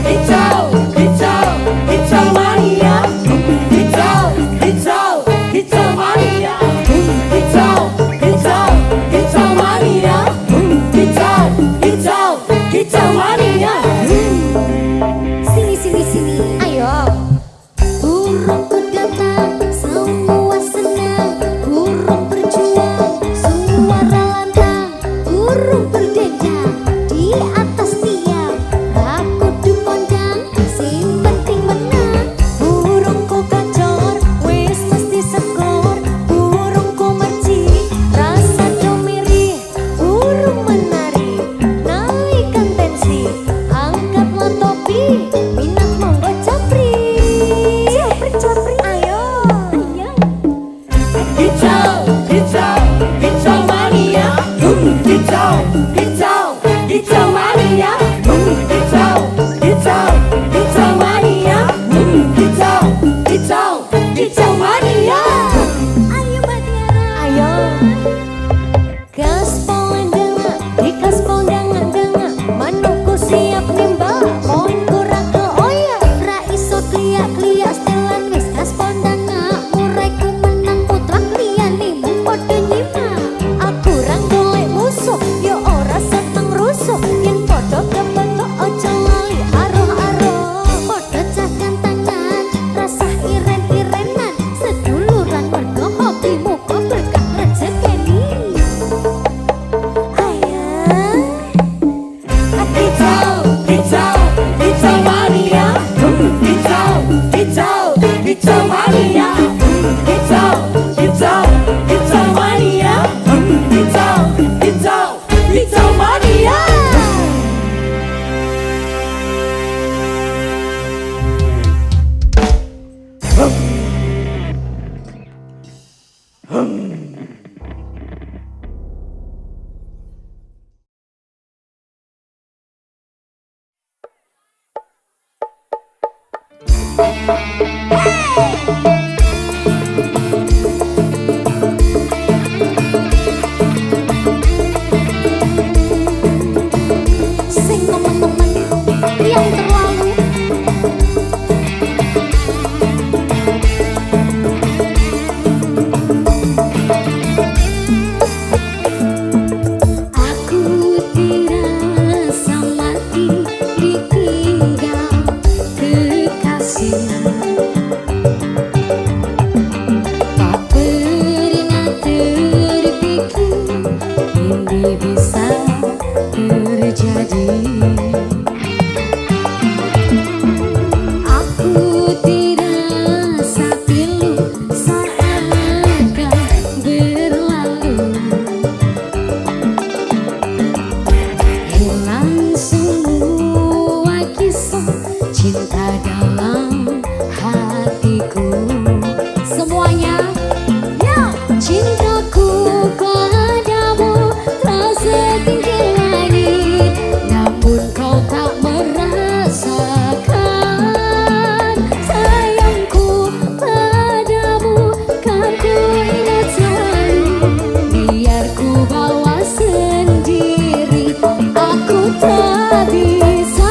Hijau, hijau, hijau mania. Hijau, hijau. Aku tak bisa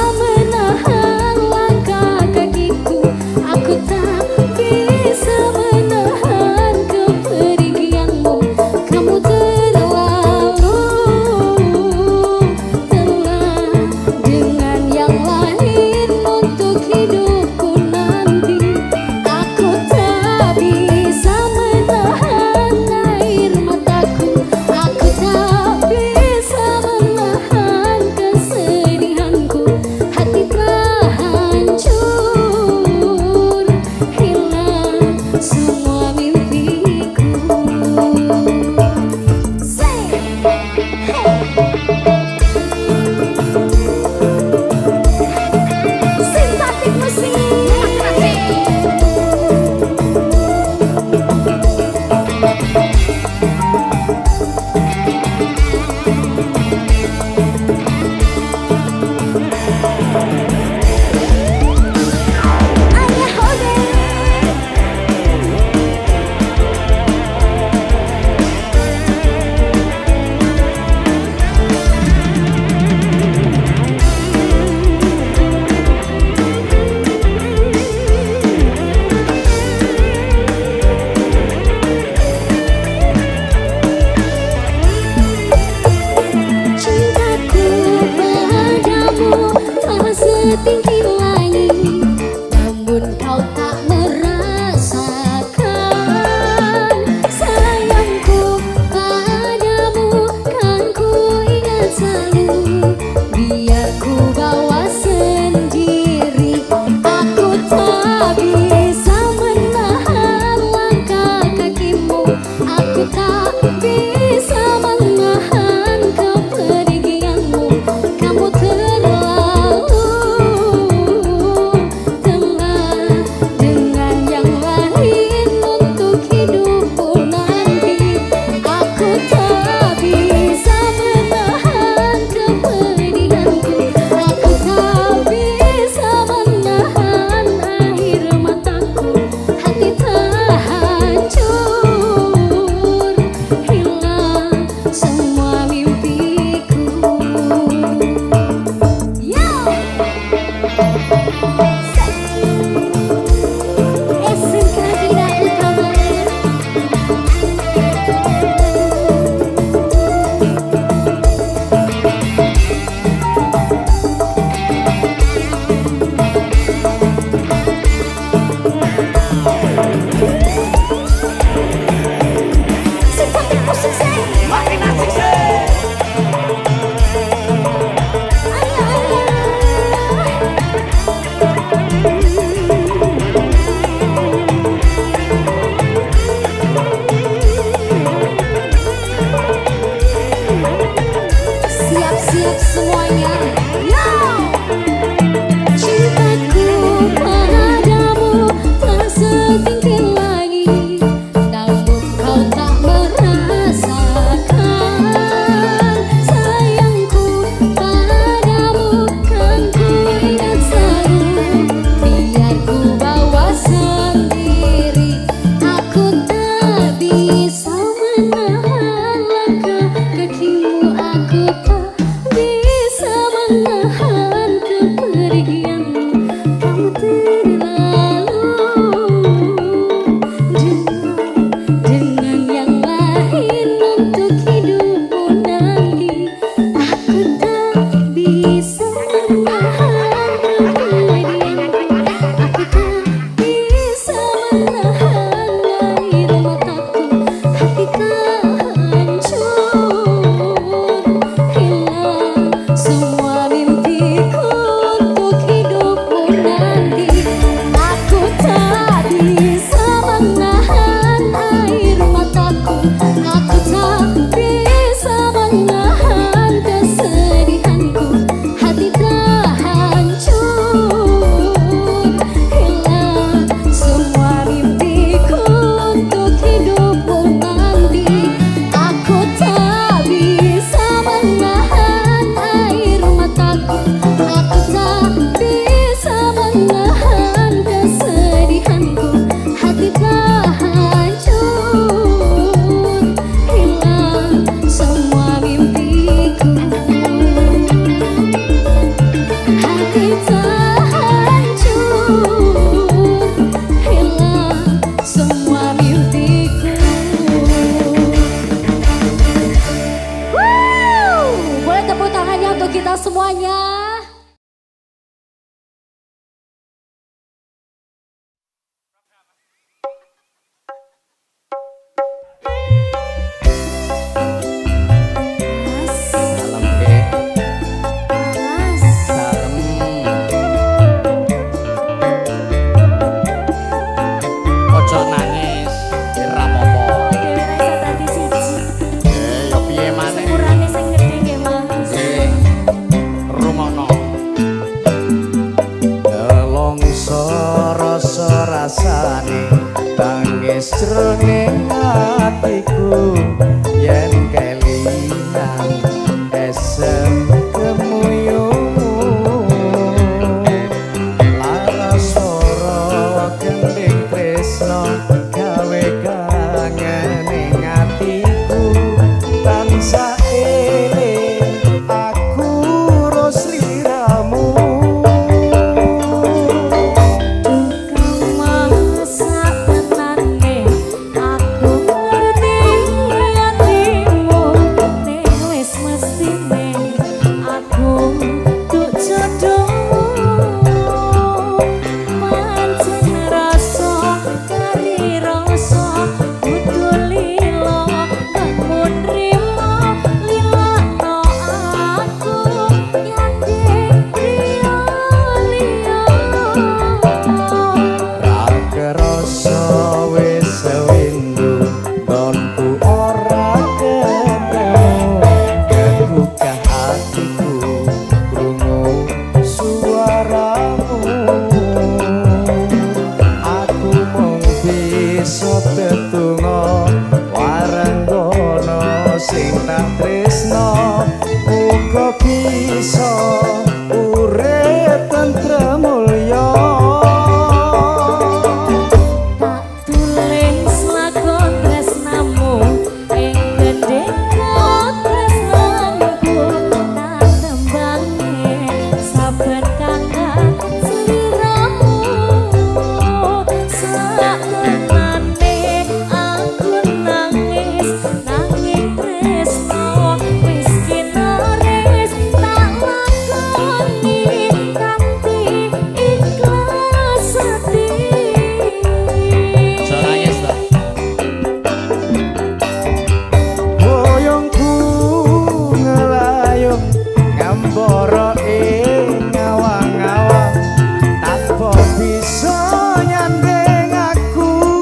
Bisa nyandeng aku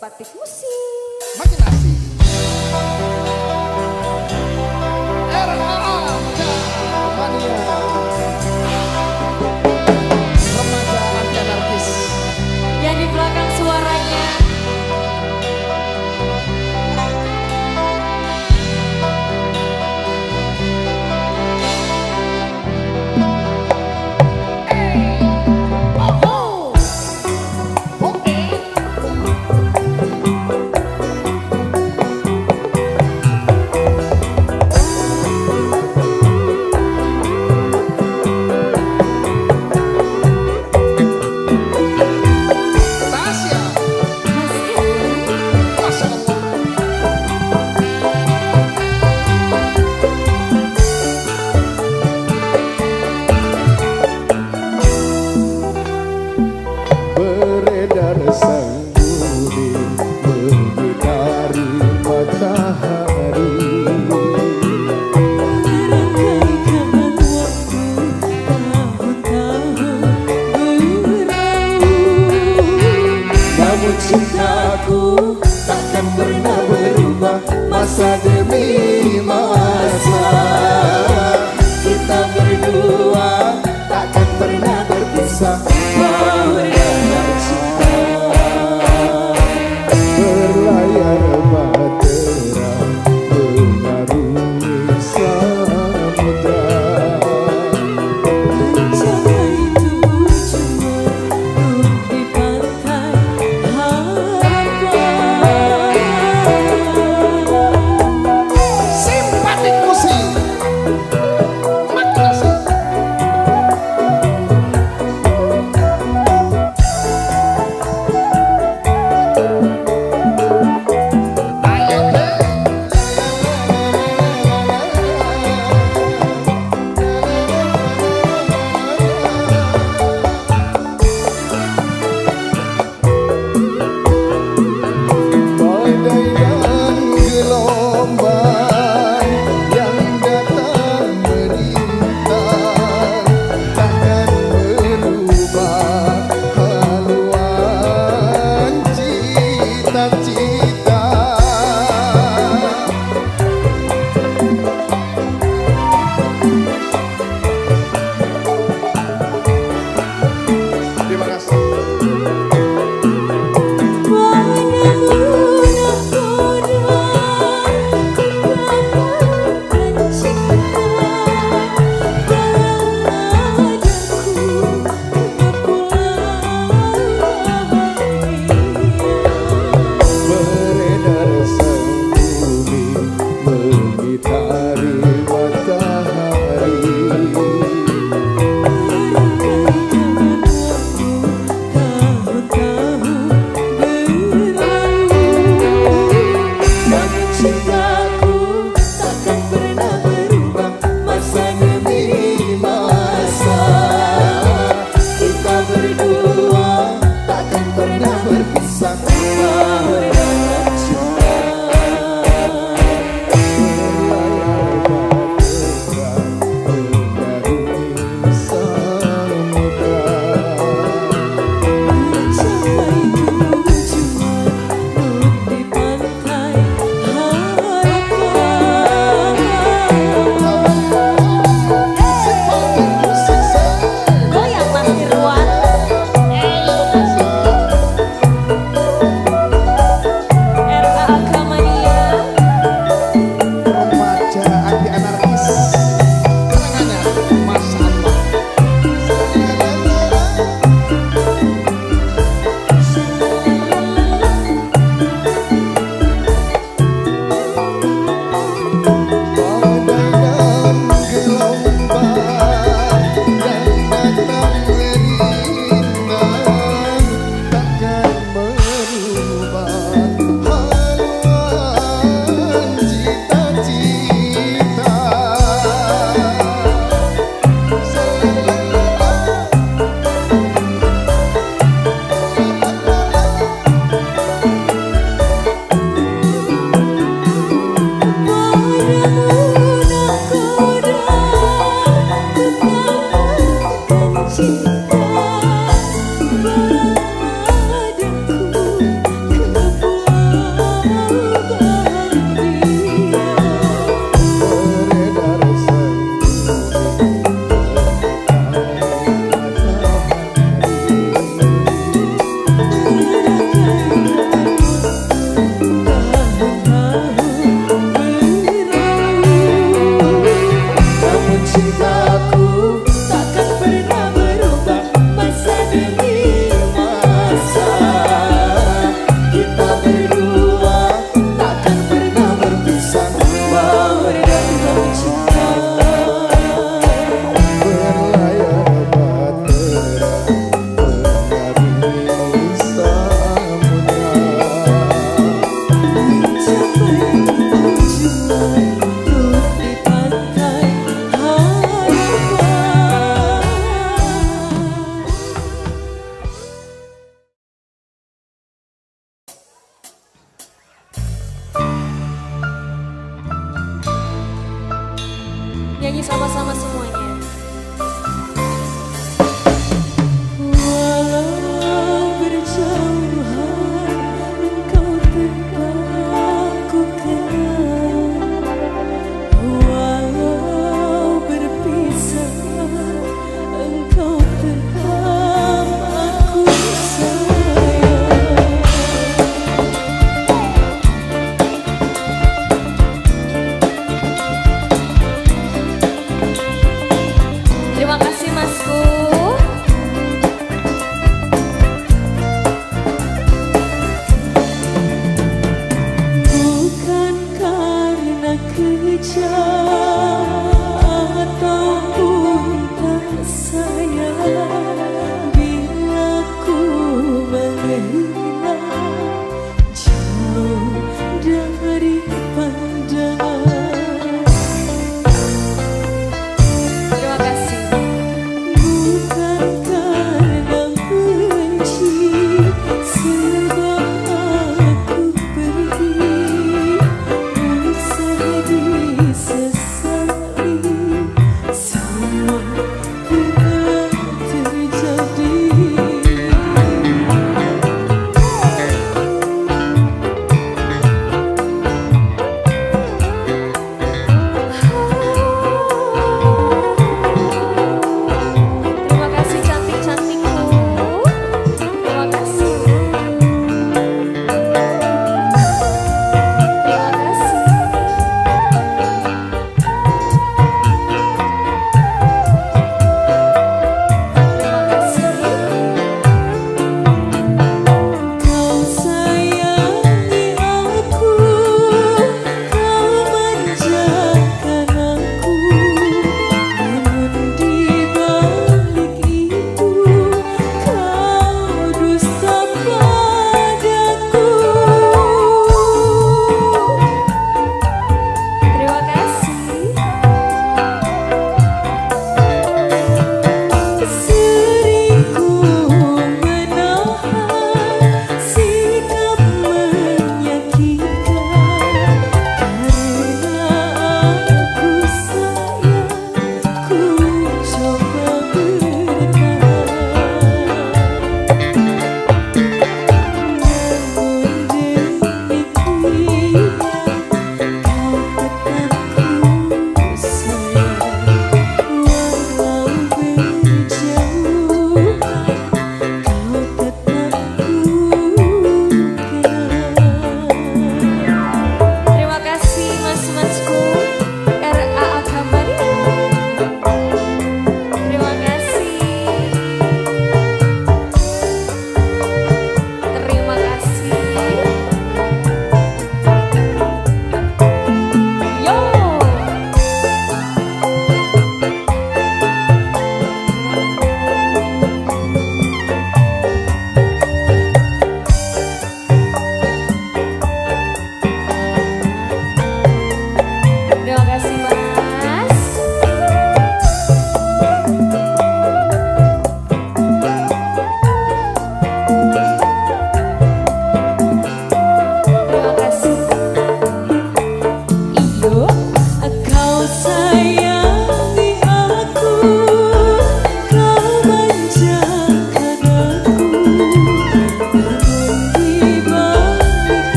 Batik musik makin asik. RHA Mania remaja anti anarkis yang di belakang suaranya cintaku takkan pernah berubah masa demi masa. Kita berdua takkan pernah berpisah. Berlayar cinta, berlayar bahtera, mengarungi samudra.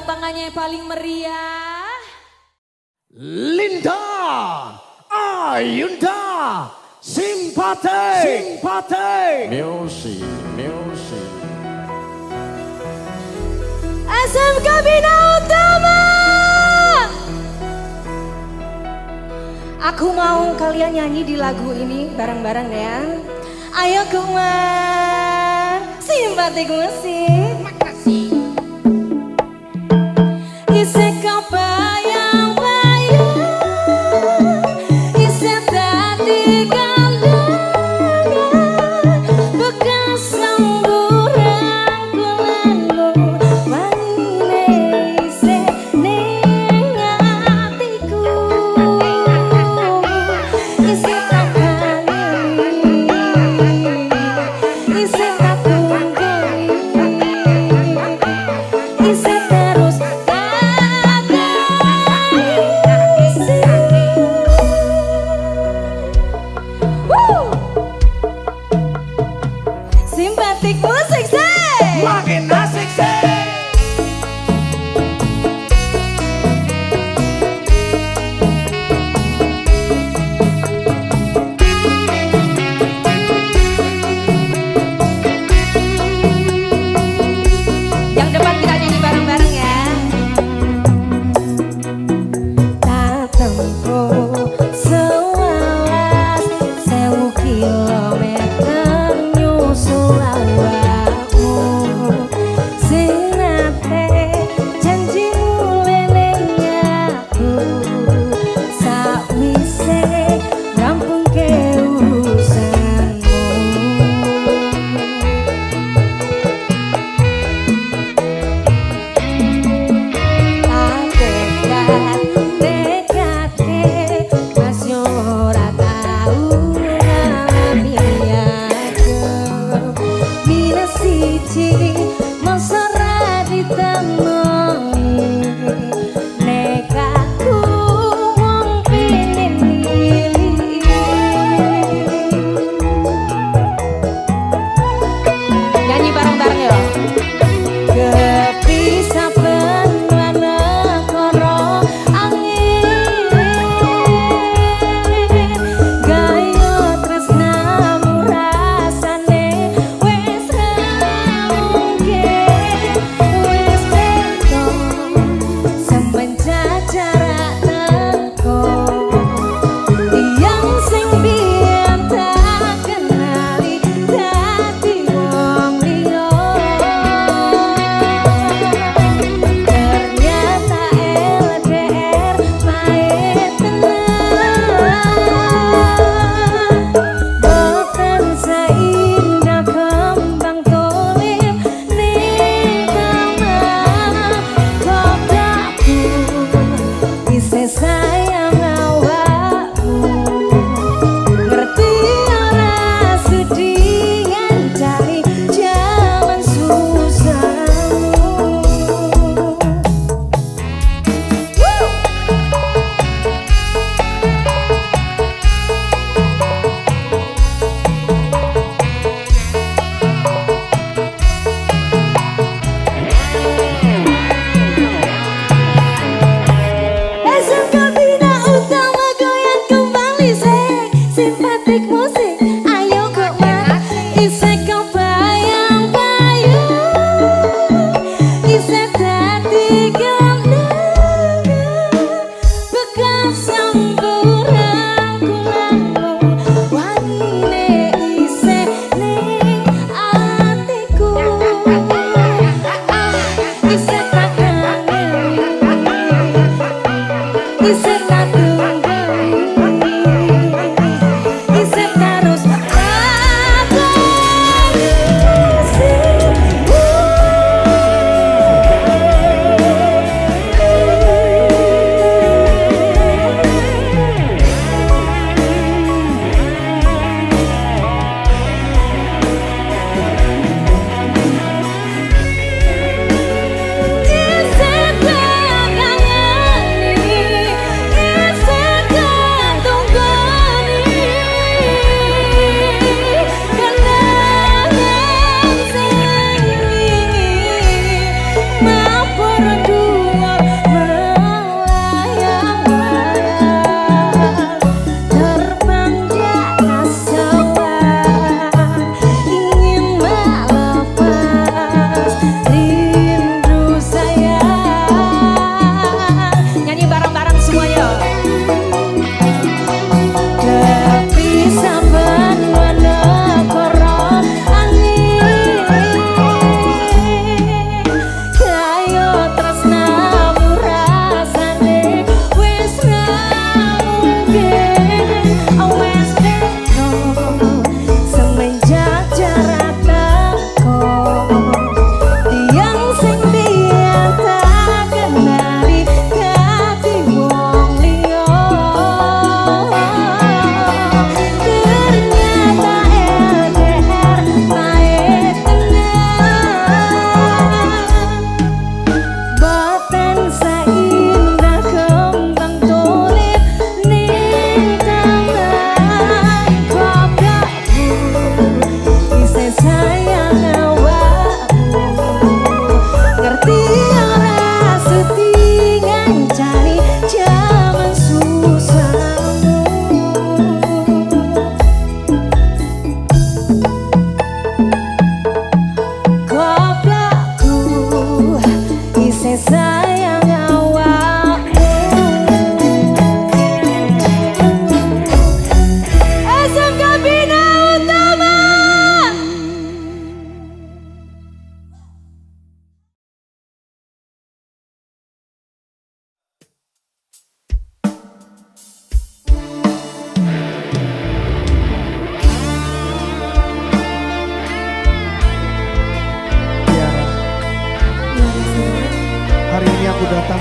tepuk tangannya yang paling meriah. Linda Ayunda Simpati Music SMK Bina Utama. Aku mau kalian nyanyi di lagu ini bareng-bareng ya. Ayo Kumar, Simpati Musik. Makasih. Isek kau bayang-bayang, isek tadi kandangan, bekas samburan kulanu, wanine isek ning atiku, isek tak kangen, isek tak tunggui, isek terus Simpatik musik sih. makin asik sih. Yang depan kita nyanyi bareng-bareng ya. Tak tempuh sewelas 1000 kilometer nyusul awakmu, sing nate janjimu leneng aku, sakwise rampungke urusanmu. Nyanyi bareng-bareng ya. Kepisah benua negara angin, gaya tresnamu rasane wis ra mungkin, wis beda semenjak jarak teko. Yang sing biyen tak kenali dadi wong liya, ternyata LDR pahit tenan, boten seindah kembang tulip ning taman kotaku, isih sayang awakmu, ngerti ora sedih ngancani jaman susahmu. SMK Bina Utama goyang kembali sek, simpatik musik. Ayo Kumar, isek kau bayang-bayang, isek tadi kandangan, bekas samburan kulanu, wanine isek ning atiku, isek tak kangen, isek tak tunggui, isek terus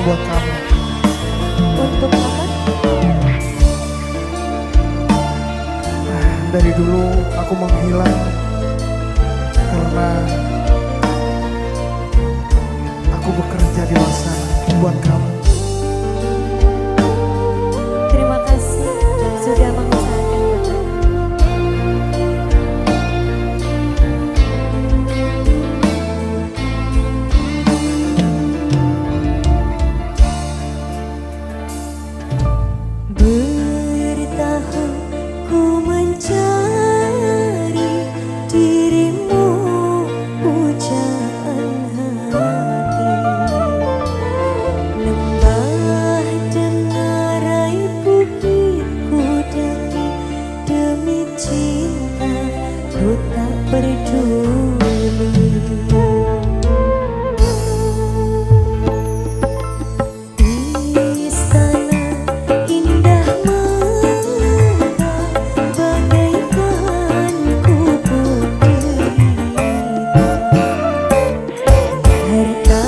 buat kamu. Untuk apa? Dari dulu aku menghilang karena aku bekerja di luar sana buat kamu. Terima kasih sudah mengusahakan Bapak. Bertahun ku mencari dirimu, pujaan hati. Lembah dengarai bukit ku daki, demi cinta ku tak peduli. Istana indah megah, bagaikan kubur derita. Harta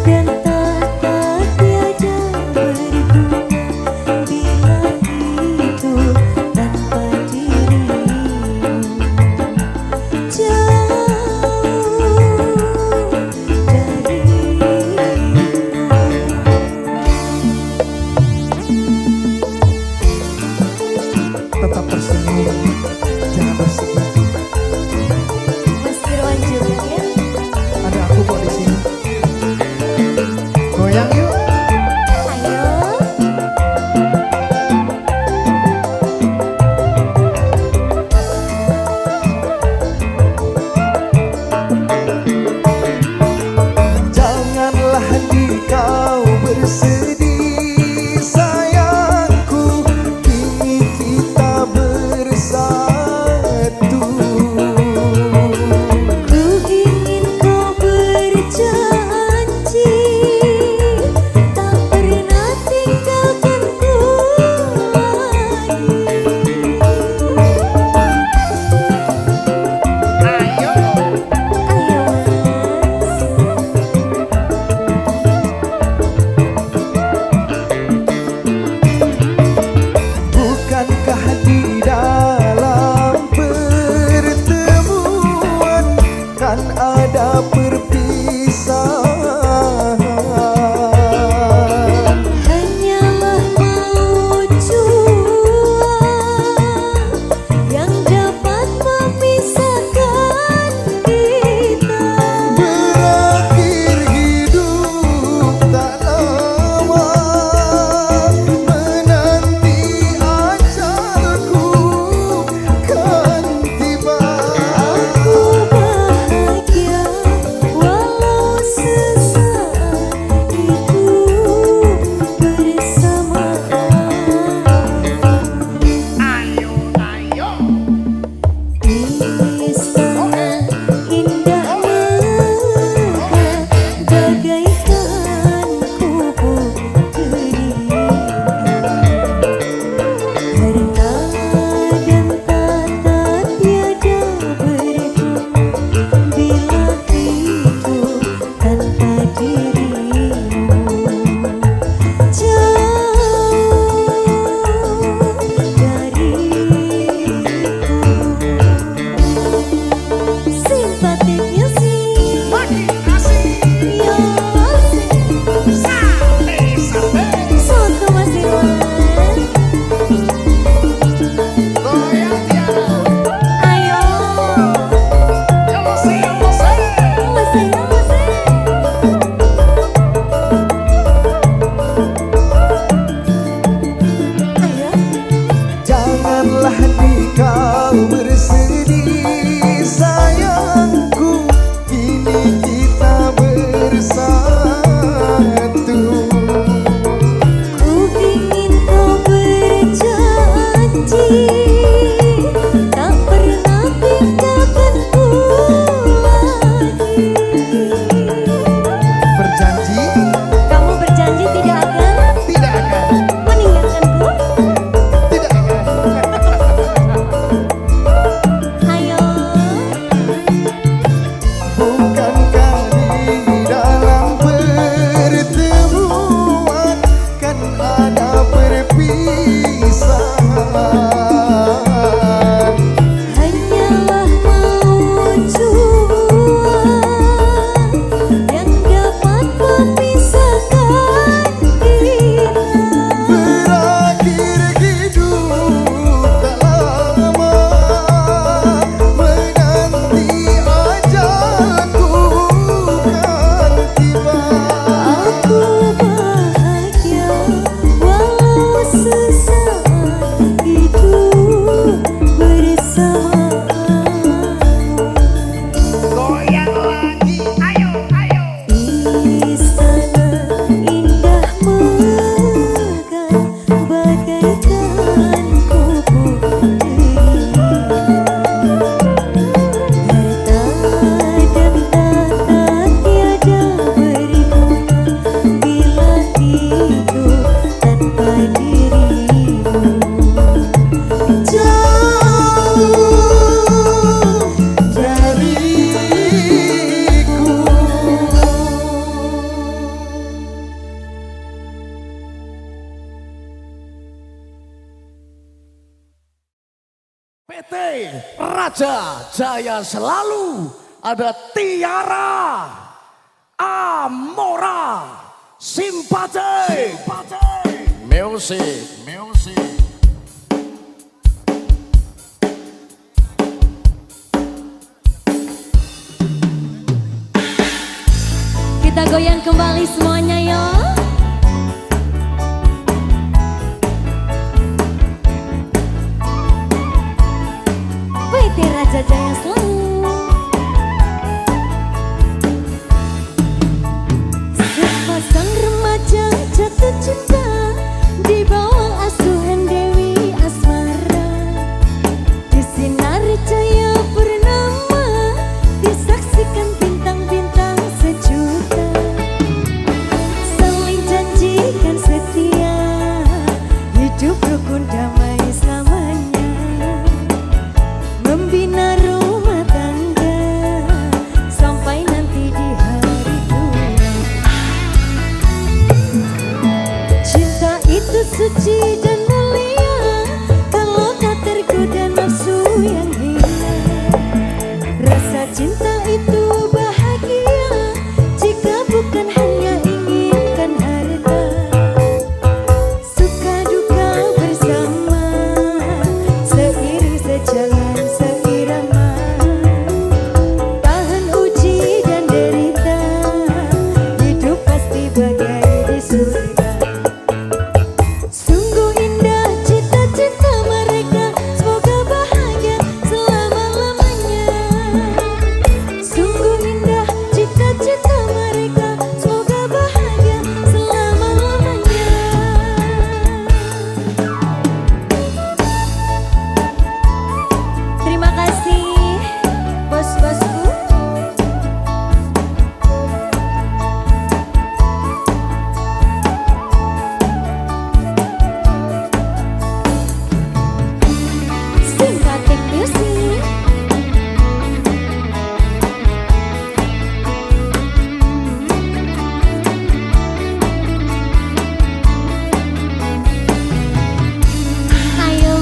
dan tahta tiada berguna bila hidup tanpa dirimu. Tetap tersenyum, jangan bersedih. Mas Irwan juga ya. Ada aku kok di sini. Goyang yuk. Ayo. Janganlah kau bersedih sayangku, kini kita bersatu. Raja Jaya selalu. Ada Tiara Amora Simpati. Music. Kita goyang kembali semuanya yo. PT Raja Jaya selalu. Sepasang remaja jatuh cinta di bawah asuhan Dewi Asmara. Di sinar cahaya purnama disaksikan bintang-bintang sejuta. Saling janjikan setia, hidup rukun damai selamanya. Membina rumah tangga sampai nanti di hari tua. Cinta itu suci dan mulia kalau tak tergoda nafsu yang hina. Rasa cinta itu bahagia jika bukan hanya inginkan harta. Suka duka bersama, seiring sejalan seirama. Tahan uji dan derita, hidup pasti bagai di surga. Sungguh indah cita-cita mereka, semoga bahagia selama-lamanya. Sungguh indah cita-cita mereka, semoga bahagia selama-lamanya. Terima kasih bos-bosku. Simpatik music. Ayo.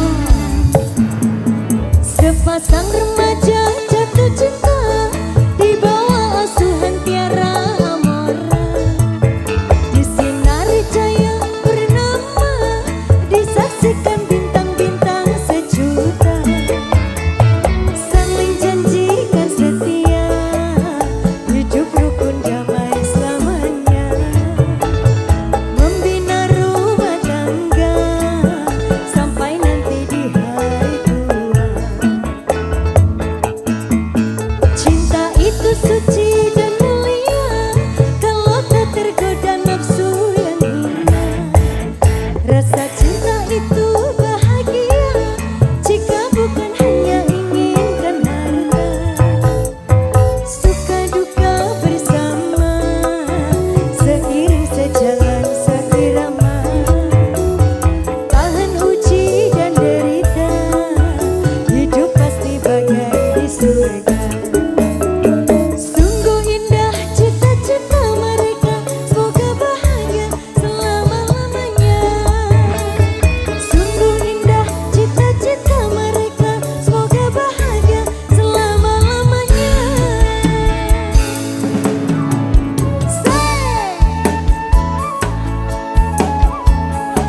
Sepasang remaja jatuh cinta di bawah asuhan Tiara Amora. Di sinari cahaya purnama disaksikan bintang-bintang sejuta. Saling janjikan setia, hidup rukun damai selamanya. Membina rumah tangga sampai nanti di hari tua. Cinta itu suci dan mulia kalau tak tergoda nafsu yang hina. Rasa cinta itu bahagia jika bukan hanya inginkan harta. Suka duka bersama, seiring sejalan seirama. Tahan uji dan derita, hidup pasti bagai di surga. Sungguh indah cita-cita mereka, semoga bahagia selama-lamanya. Sungguh indah cita-cita mereka, semoga bahagia selama-lamanya.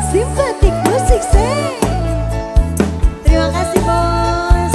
Simpatik musik say. Terima kasih bos.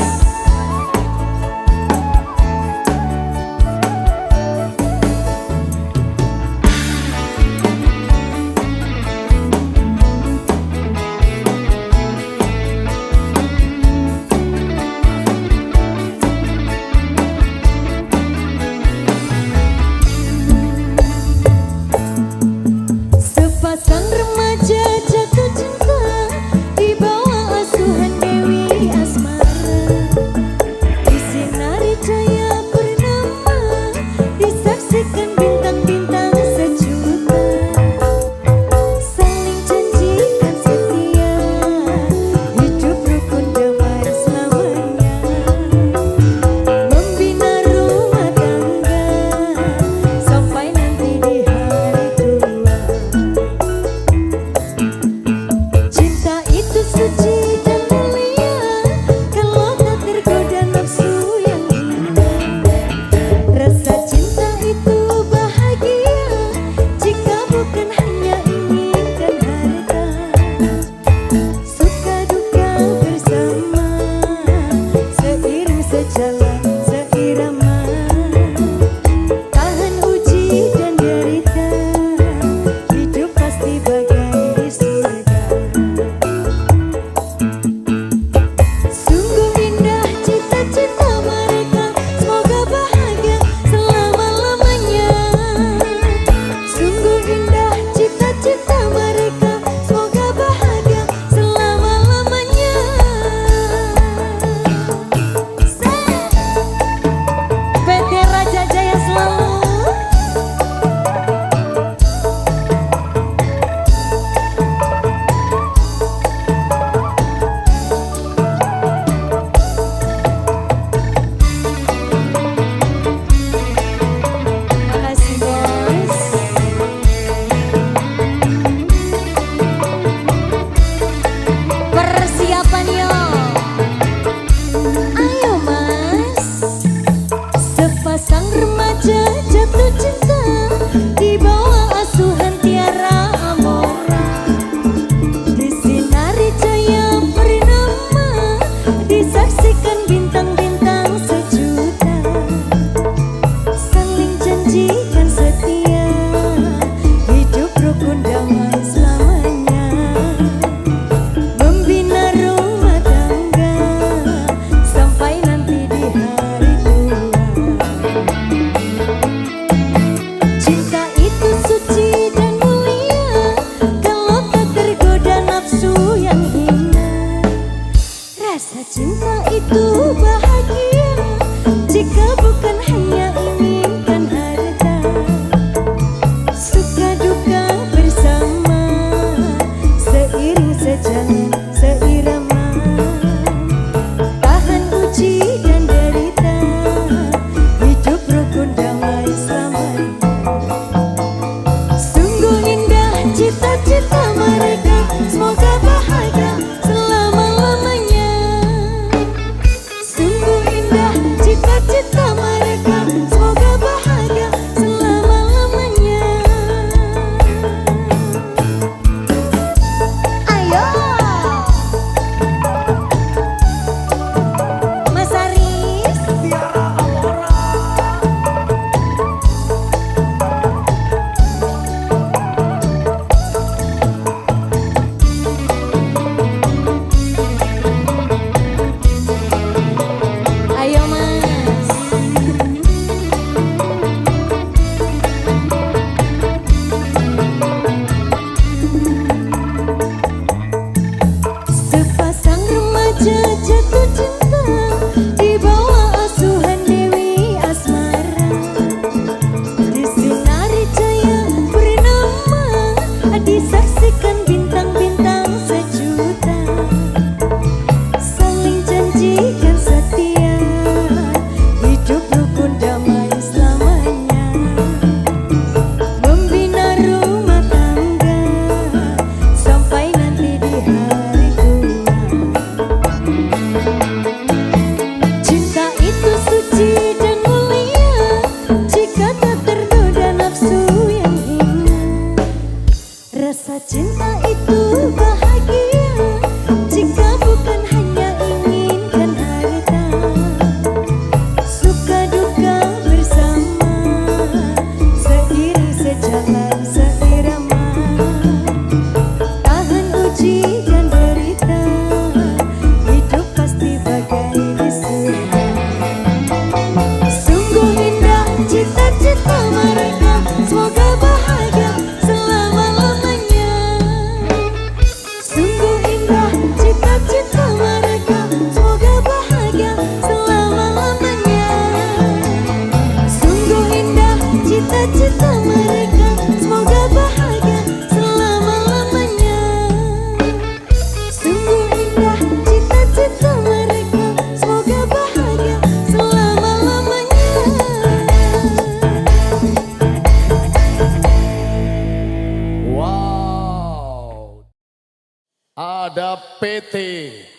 PT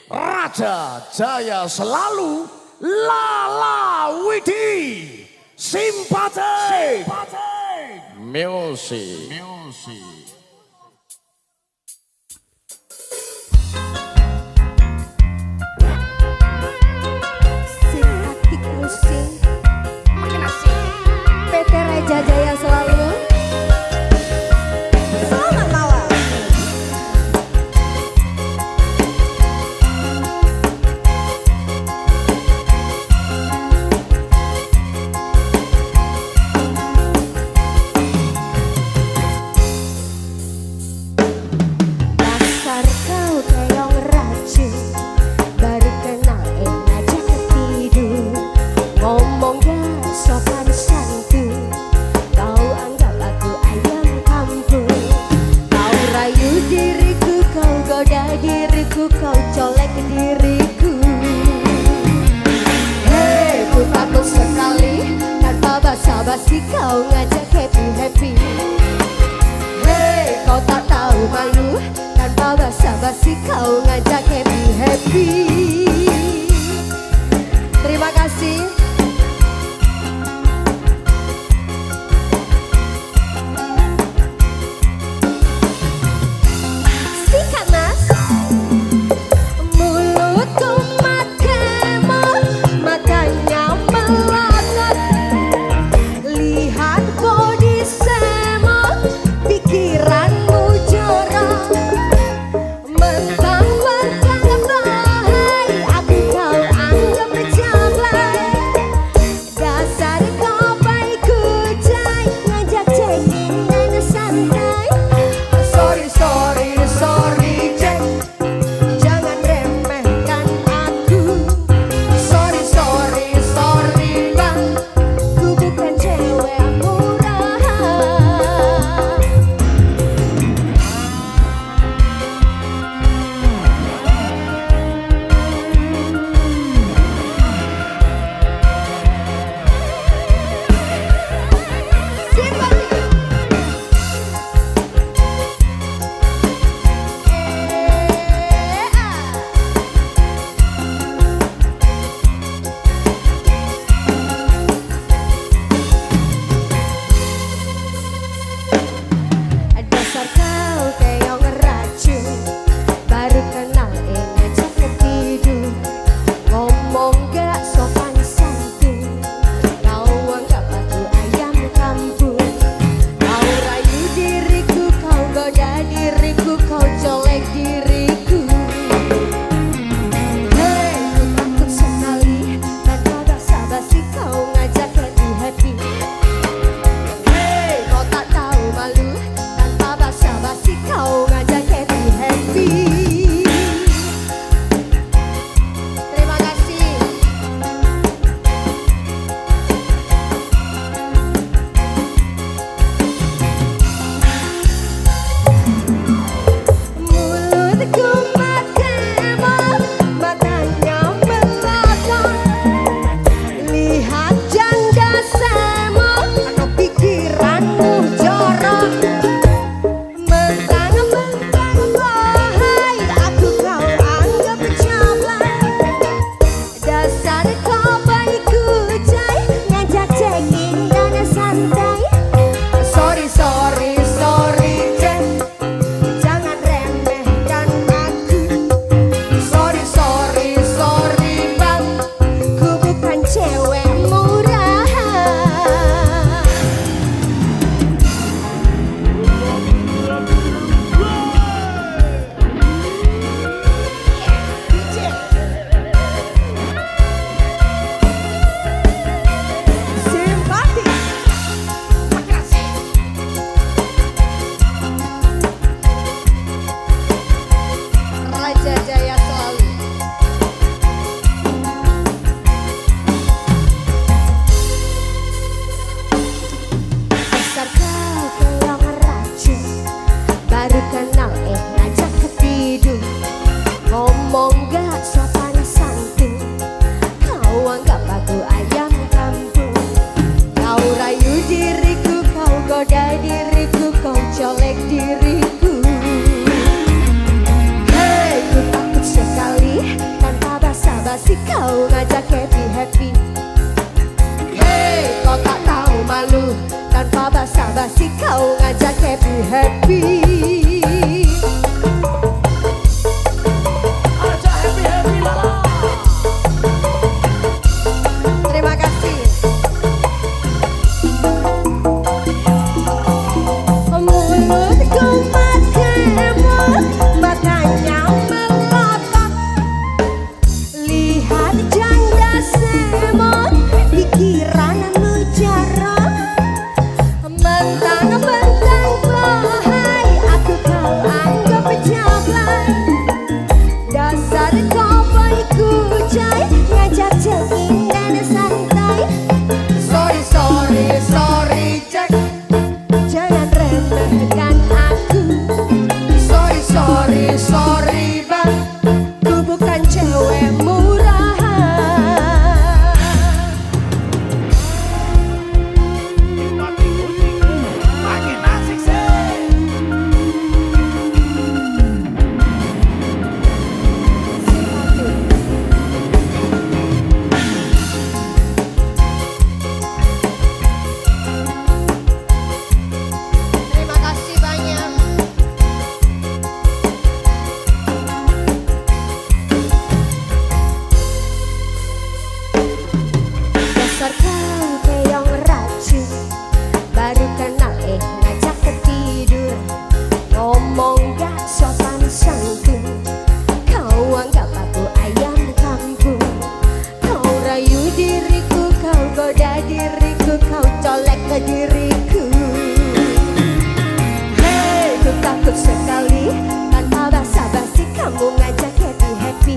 Raja Jaya Selalu Lala Widi Simpati Music. Simpatik musik PT Raja Jaya Selalu. Selamat malam. Dasar kau keong racun, baru kenal ngajak ketidur. Ngomong gak sopan santun, kau anggap aku ayam kampung. Kau rayu diriku, kau goda diriku, kau colek diriku. Hei, ku takut sekali, tanpa basa-basi kau ngajak happy-happy. Hei, kau tak tahu malu, tanpa basa-basi kau ngajak happy-happy. Terima kasih. Sikat mas. Mulutku makemot, makanya melotot. Lihat body semut, pikiranmu jorok. Mentang-mentang bahaya, happy. Hey, kau tak tahu malu, tanpa basa-basi kau ngajak happy happy. Ajak happy happy lala. Terima kasih. Mulutku matemot, matanya melotot. Lihat janda semut, pikiranmu jarang. Mentang-mentang bahai, aku kau anggap jablay. Dasar cowboy kucai, ngajak check-in dan santai. Sorry, sorry, sorry Jack, jangan remehkan aku. Sorry, sorry, sorry bang, ku bukan cewek murahan. Makin asik sih. Terima kasih banyak. Dasar kau keong racun, baru kenal ngajak ketidur. Ngomong gak sopan santun, kau anggap aku ayam kampung. Kau rayu diriku, kau goda diriku, kau colek ke diriku. Hei, ku takut sekali, tanpa basa-basi kamu ngajak happy-happy.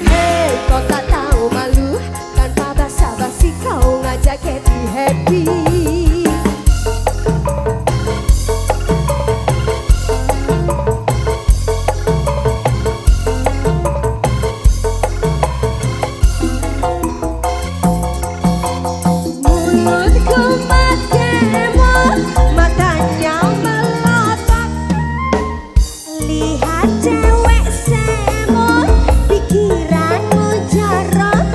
Hei, kau tak tahu malu, tanpa basa-basi kau ngajak happy-happy. Mulutku matemot, matanya melotot. Lihat cewek semut, pikiranmu jarang.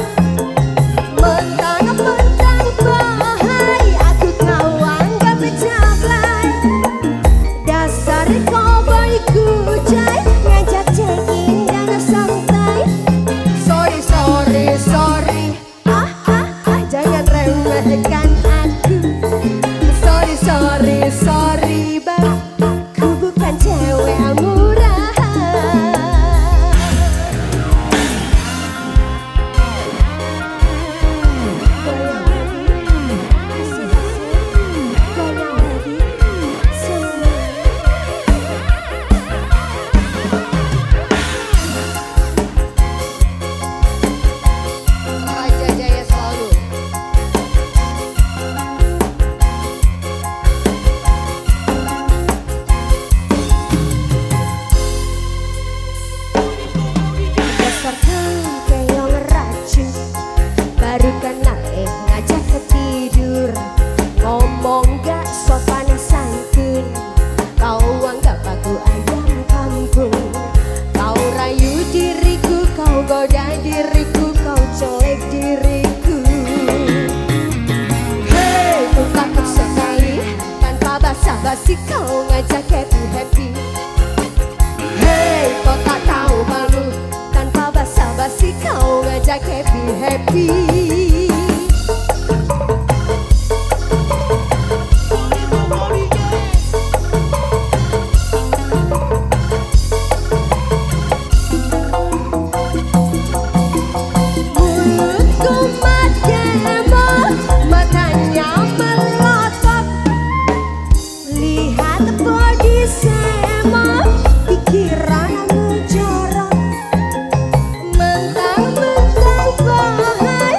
Mentang-mentang bahai, aku kau anggap jablay. Dasar cowboy kucai, ngajak check-in dan santai. Sorry, sorry, sorry, jangan remehkan aku. Sorry, sorry, sorry bang, ku bukan cewek murahan. Goyang lagi, asik-asik. Goyang lagi, semua. Raja Jaya selalu. Dasar kau keong racun, baru kenal ngajak ketidur. Ngomong gak sopan santun, kau anggap aku ayam kampung. Kau rayu diriku, kau goda diriku, kau colek diriku. Hei, ku takut sekali, tanpa basa-basi kau ngajak happy-happy. Hei, kau tak tahu malu, tanpa basa-basi kau ngajak happy-happy. Mulutku matemot, matanya melotot. Lihat body semut, pikiranmu jorok. Mentang-mentang bahai,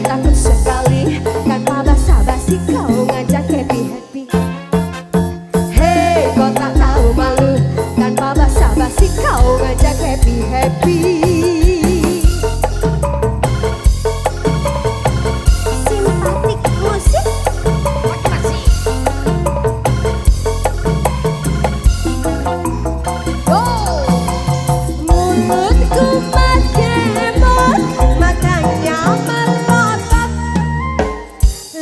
takut sekali tanpa basa-basi kau ngajak happy-happy. Hei, kau tak tahu malu tanpa basa-basi kau ngajak happy-happy. Simpatik musik. Mulutku magemot, matanya melotot.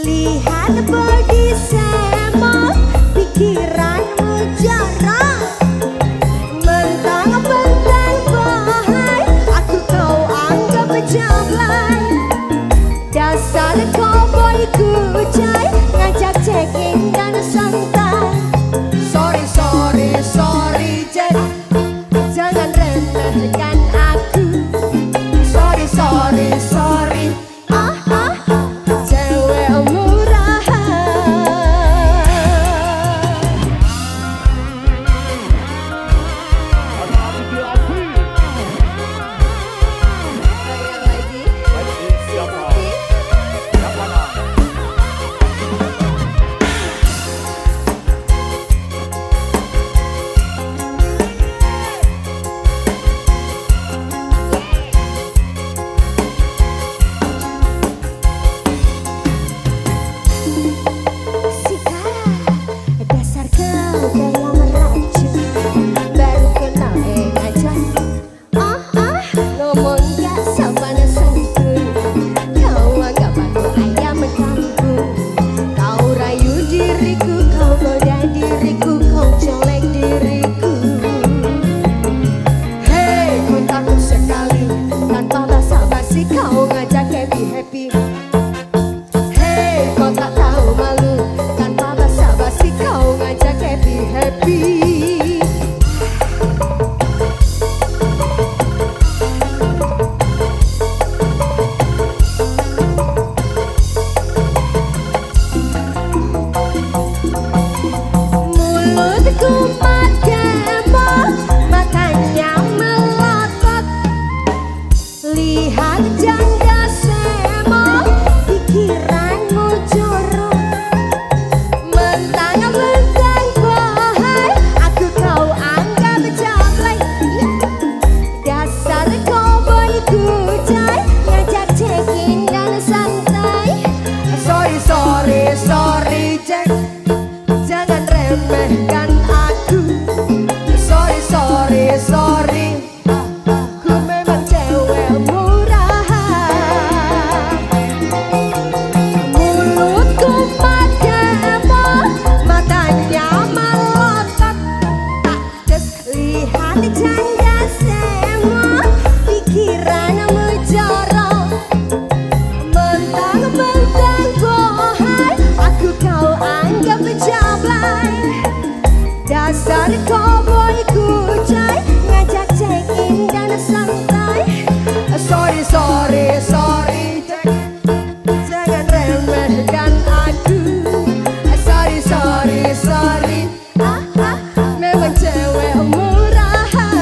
Lihat body semot, pikiranmu jorok. Mentang-mentang bohai, aku kau anggap jablay. Dasar cowboy kucai, ngajak check-in dan santai. Sorry, sorry, sorry, Jack, jangan remehkan aku. Sorry, sorry, sorry, cewek murahan. Dasar kau kayak meracun, baru kenal ngajak. Ngomong gak sopan santun, kau anggap aku ayam kampung. Kau rayu diriku, kau goda diriku, kau colek diriku. Hei, ku takut sekali tanpa basa-basi kau ngajak happy-happy. Hei, kau tak tahu malu tanpa basa-basi kau ngajak happy-happy. Mulutku magemot, matanya melotot. Lihat janda semot, pikiranmu jorok. Mentang-mentang bohai, aku kau anggap jablay. Dasar cowboy kucai, ngajak check-in dan santai. Sorry, sorry, sorry, Jack, jangan remehkan aku. Sorry, sorry, sorry, ku memang cewek murahan. Mulutku magemot, matanya melotot. Just lihat janda semut, pikiranmu jorok. Mentang-mentang bohai, aku kau anggap jablay. Dasar cowboy kucai, ngajak check-in dan santai. Sorry, sorry, sorry, Jack, jangan remehkan aku. Sorry, sorry, sorry, memang cewek murahan.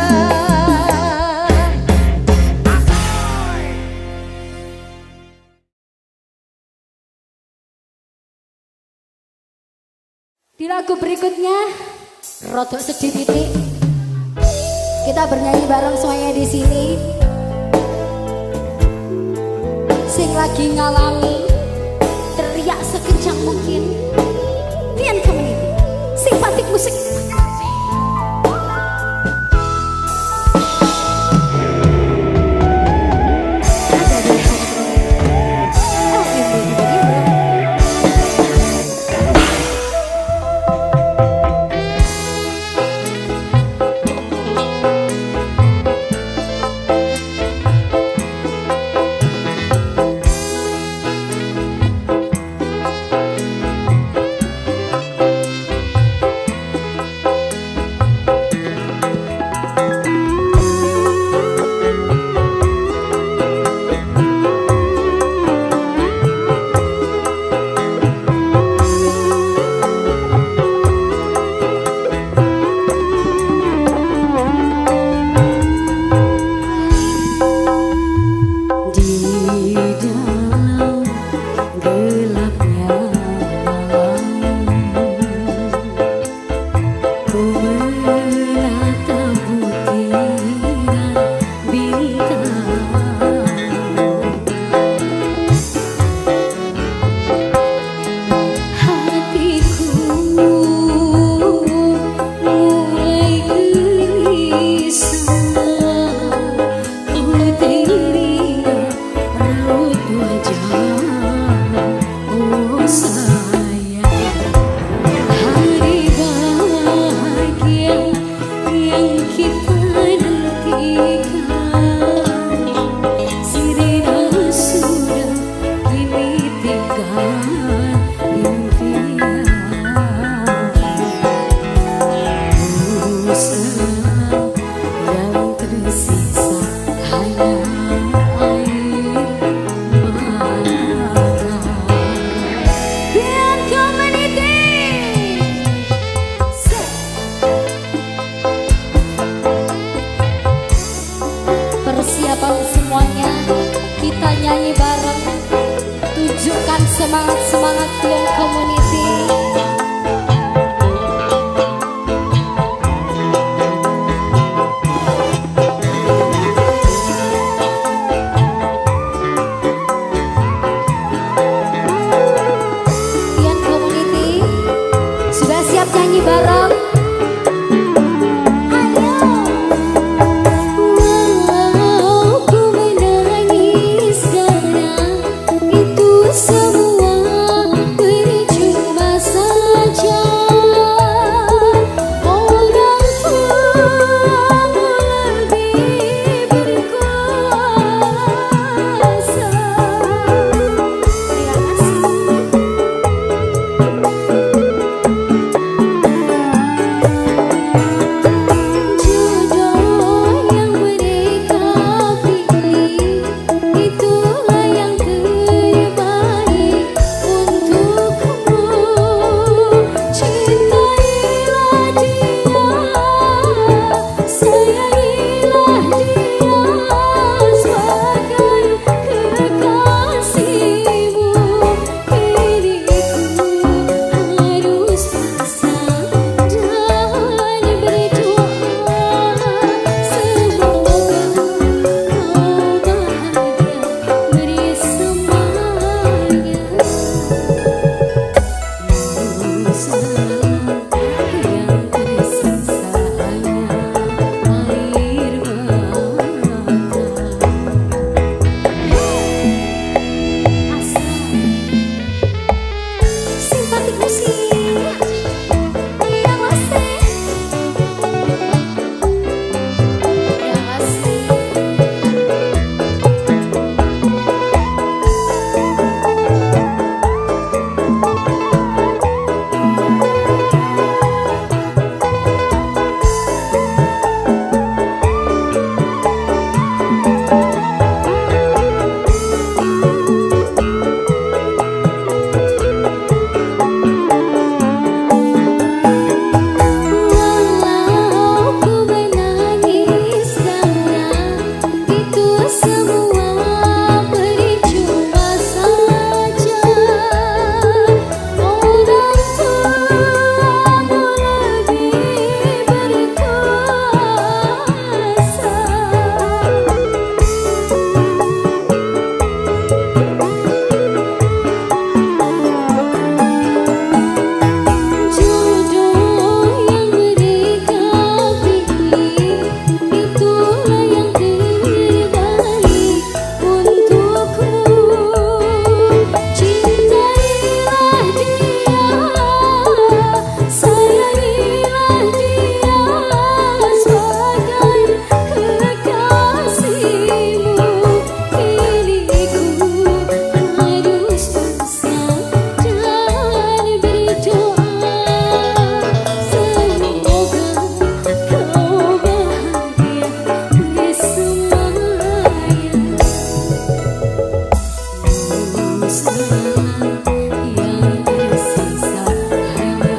Di lagu berikutnya, rodok sedih titik. Kita bernyanyi bareng semuanya di sini. Sing lagi ngalami, teriak sekencang mungkin. Pian kamu ini, simpatik musik. gelapnya ku menatap butiran bintang. Hatiku mulai gelisah, ku teringat raut wajah, oh sayang. Hari bahagia yang kita nantikan, sirina sudah kini tinggal impian. Usah yang tersisa hanya air mata. Biar community persiapan semuanya, kita nyanyi bareng, tunjukkan semangat-semangat Biar community. Biar community sudah siap nyanyi bareng? Walau ku menangis karena itu semua percuma saja. Orang tuamu lebih berkuasa. Terima kasih. Jodoh yang mereka pilih itulah yang terbaik untukmu. Cintailah dia, sayangilah dia sebagai kekasihmu. Diriku harus pasrah dan berdoa, semoga kau bahagia bersamanya. Usah yang tersisa hanya air mata. Asal simpatik musik yang masih. Terima kasih. Walau ku menangis karena itu semua percuma saja. Orang tuamu lebih berkuasa. Jodoh yang mereka pilih itulah yang terbaik untukmu. Cintailah dia, sayangilah dia sebagai kekasihmu. Diriku harus pasrah dan berdoa, semoga kau bahagia bersamanya. Usah yang tersisa hanya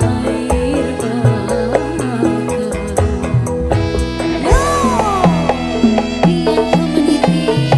air mata. Biar community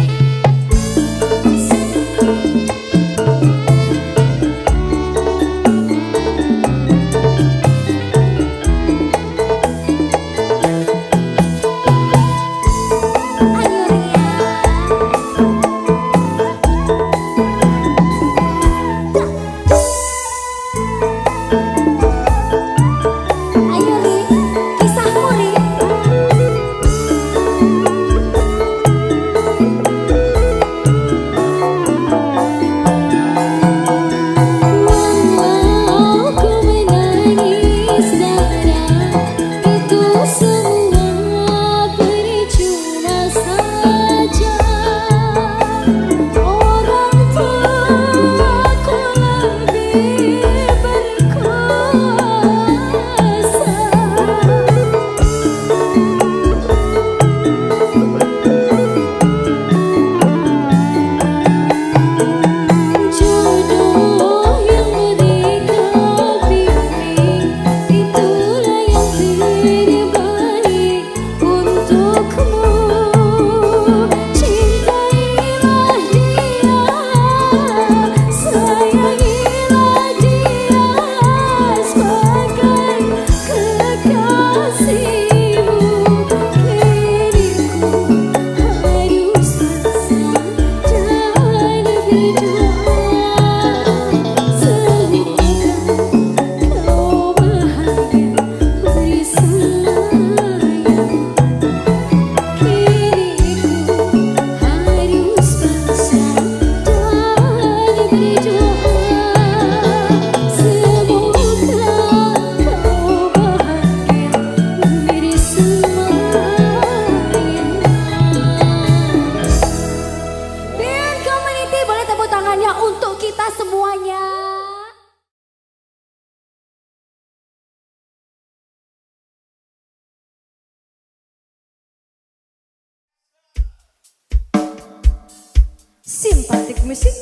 Music.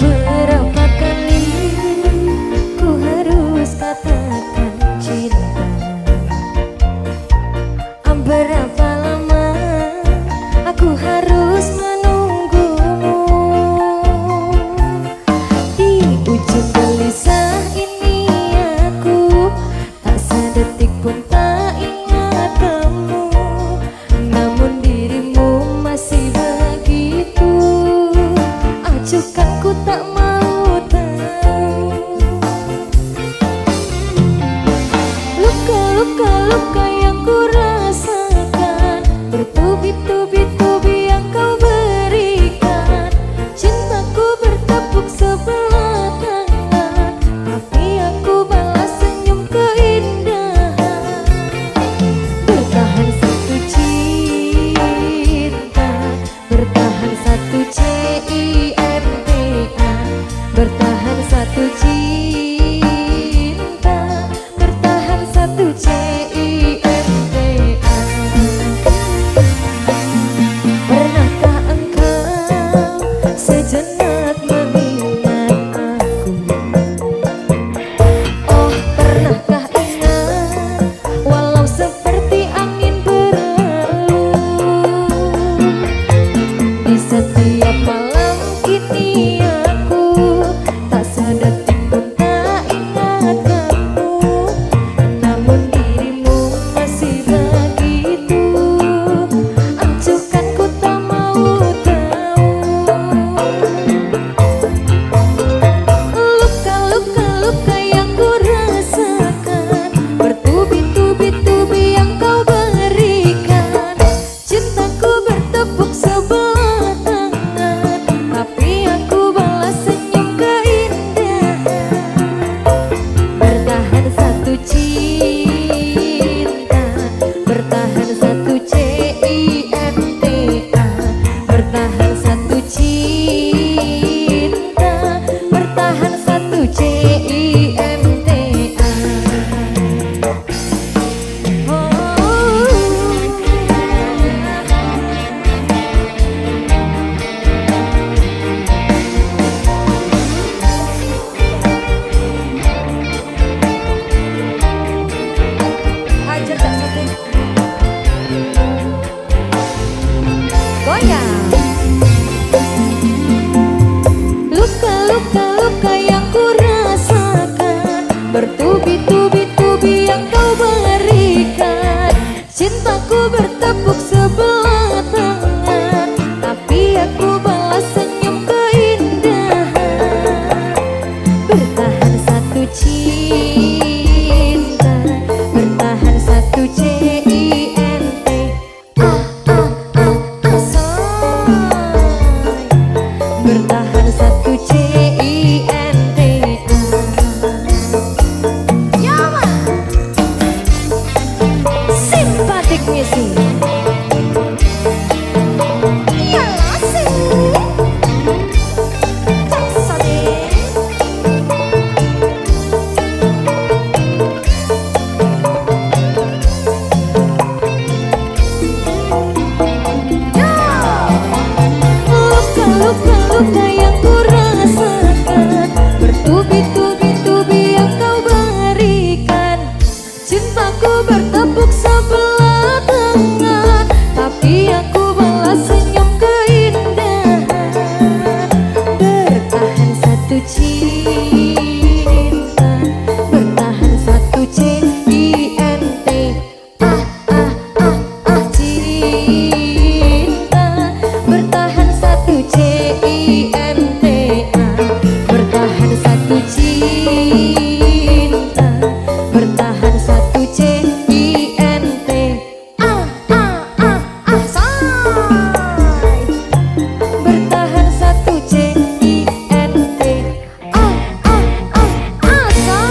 Berapa kali ku harus katakan cinta, berapa lama aku harus menunggumu. Di ujung gelisah ini aku tak sedetik pun tak ingat kamu, namun dirimu masih begitu acuhkan, ku tak mau tahu. Luka-luka yang ku rasakan, bertubi-tubi yang kau berikan. Cintaku bertepuk sebelah tangan, tapi aku balas senyum keindahan. Bertahan satu cinta, bertahan satu cinta, bertahan satu cinta, bertahan satu cinta. Pernahkah engkau sejenak mengingat aku? Oh, pernahkah ingat walau seperti angin berlalu? Di setiap malam kini aku tak sedetik pun tak ingat kamu, namun dirimu masih begitu acuhkan, ku tak mau tahu. Luka-luka yang ku rasakan, bertubi-tubi yang kau berikan. Cintaku bertepuk sebelah tangan, tapi aku balas senyum keindahan. Bertahan satu cinta, bertahan satu cinta, bertahan satu cinta, bertahan satu cinta. Hajar tak satu. Goyang. Luka yang ku rasakan, bertubi-tubi yang kau berikan. Cintaku bertepuk sebelah tangan, tapi aku balas senyum keindahan. Bertahan satu cinta, bertahan satu cinta. Bertahan satu cinta. Simpatik music. Iyalah sih. Jaksa deh. Luka yang ku rasakan, bertubi-tubi yang kau berikan. Cintaku bertepuk sebelah tangan, tapi aku balas senyum keindahan. Bertahan satu cinta, bertahan satu cinta. Cinta, bertahan satu cinta, bertahan satu cinta, bertahan satu cinta. Say. Bertahan satu cinta. Say.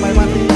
sampai mati.